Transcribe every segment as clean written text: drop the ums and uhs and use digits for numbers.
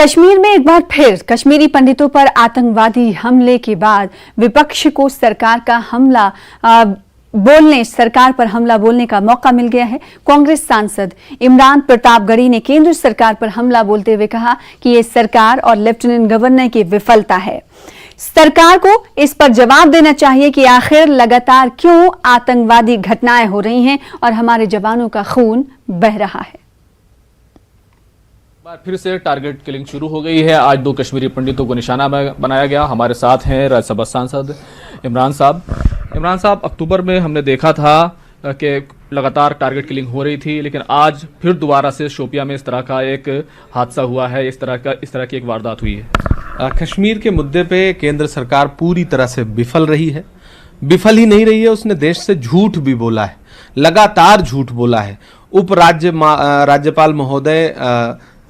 कश्मीर में एक बार फिर कश्मीरी पंडितों पर आतंकवादी हमले के बाद विपक्ष को सरकार पर हमला बोलने का मौका मिल गया है। कांग्रेस सांसद इमरान प्रतापगढ़ी ने केंद्र सरकार पर हमला बोलते हुए कहा कि ये सरकार और लेफ्टिनेंट गवर्नर की विफलता है। सरकार को इस पर जवाब देना चाहिए कि आखिर लगातार क्यों आतंकवादी घटनाएं हो रही हैं और हमारे जवानों का खून बह रहा है। बार फिर से टारगेट किलिंग शुरू हो गई है। आज 2 कश्मीरी पंडितों को निशाना बनाया गया। हमारे साथ हैं राज्यसभा सांसद इमरान साहब। इमरान साहब, अक्टूबर में हमने देखा था कि लगातार टारगेट किलिंग हो रही थी, लेकिन आज फिर दोबारा से शोपियां में इस तरह का एक हादसा हुआ है, इस तरह की एक वारदात हुई है। कश्मीर के मुद्दे पे केंद्र सरकार पूरी तरह से विफल रही है। विफल ही नहीं रही है, उसने देश से झूठ भी बोला है, लगातार झूठ बोला है। राज्यपाल महोदय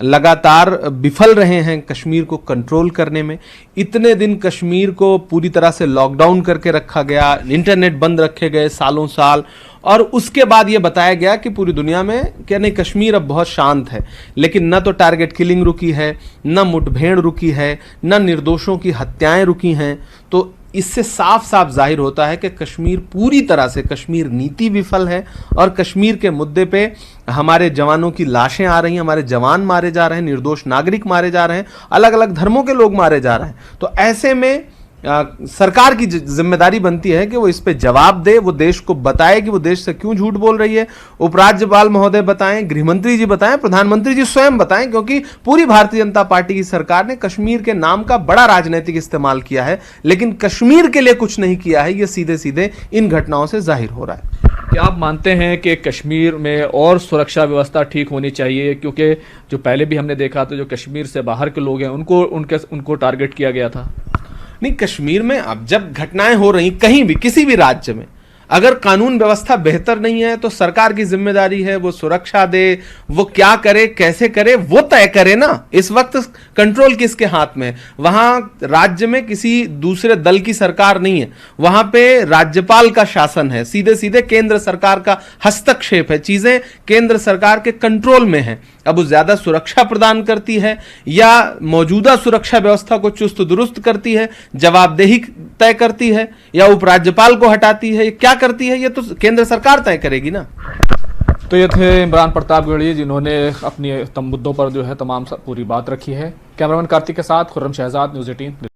लगातार विफल रहे हैं कश्मीर को कंट्रोल करने में। इतने दिन कश्मीर को पूरी तरह से लॉकडाउन करके रखा गया, इंटरनेट बंद रखे गए सालों साल, और उसके बाद ये बताया गया कि पूरी दुनिया में क्या नहीं, कश्मीर अब बहुत शांत है। लेकिन न तो टारगेट किलिंग रुकी है, न मुठभेड़ रुकी है, न निर्दोषों की हत्याएं रुकी हैं। तो इससे साफ साफ जाहिर होता है कि कश्मीर पूरी तरह से, कश्मीर नीति विफल है और कश्मीर के मुद्दे पे हमारे जवानों की लाशें आ रही हैं, हमारे जवान मारे जा रहे हैं, निर्दोष नागरिक मारे जा रहे हैं, अलग अलग धर्मों के लोग मारे जा रहे हैं। तो ऐसे में सरकार की जिम्मेदारी बनती है कि वो इस पे जवाब दे, वो देश को बताए कि वो देश से क्यों झूठ बोल रही है। उपराज्यपाल महोदय बताएं, गृहमंत्री जी बताएं, प्रधानमंत्री जी स्वयं बताएं, क्योंकि पूरी भारतीय जनता पार्टी की सरकार ने कश्मीर के नाम का बड़ा राजनीतिक इस्तेमाल किया है, लेकिन कश्मीर के लिए कुछ नहीं किया है। ये सीधे सीधे इन घटनाओं से जाहिर हो रहा है। क्या आप मानते हैं कि कश्मीर में और सुरक्षा व्यवस्था ठीक होनी चाहिए? क्योंकि जो पहले भी हमने देखा था, जो कश्मीर से बाहर के लोग हैं उनको टारगेट किया गया था। नहीं, कश्मीर में अब जब घटनाएं हो रही कहीं भी, किसी भी राज्य में, अगर कानून व्यवस्था बेहतर नहीं है तो सरकार की जिम्मेदारी है वो सुरक्षा दे, वो क्या करे, कैसे करे, वो तय करे ना। इस वक्त कंट्रोल किसके हाथ में है? वहां राज्य में किसी दूसरे दल की सरकार नहीं है, वहां पे राज्यपाल का शासन है, सीधे सीधे केंद्र सरकार का हस्तक्षेप है, चीजें केंद्र सरकार के कंट्रोल में है। अब वो ज्यादा सुरक्षा प्रदान करती है या मौजूदा सुरक्षा व्यवस्था को चुस्त दुरुस्त करती है, जवाबदेही तय करती है, या उपराज्यपाल को हटाती है, क्या करती है, ये तो केंद्र सरकार तय करेगी ना। तो ये थे इमरान प्रतापगढ़ी, जिन्होंने अपनी मुद्दों पर जो है तमाम पूरी बात रखी है। कैमरामैन कार्तिक के साथ खुर्रम शहजाद, न्यूज़ 18।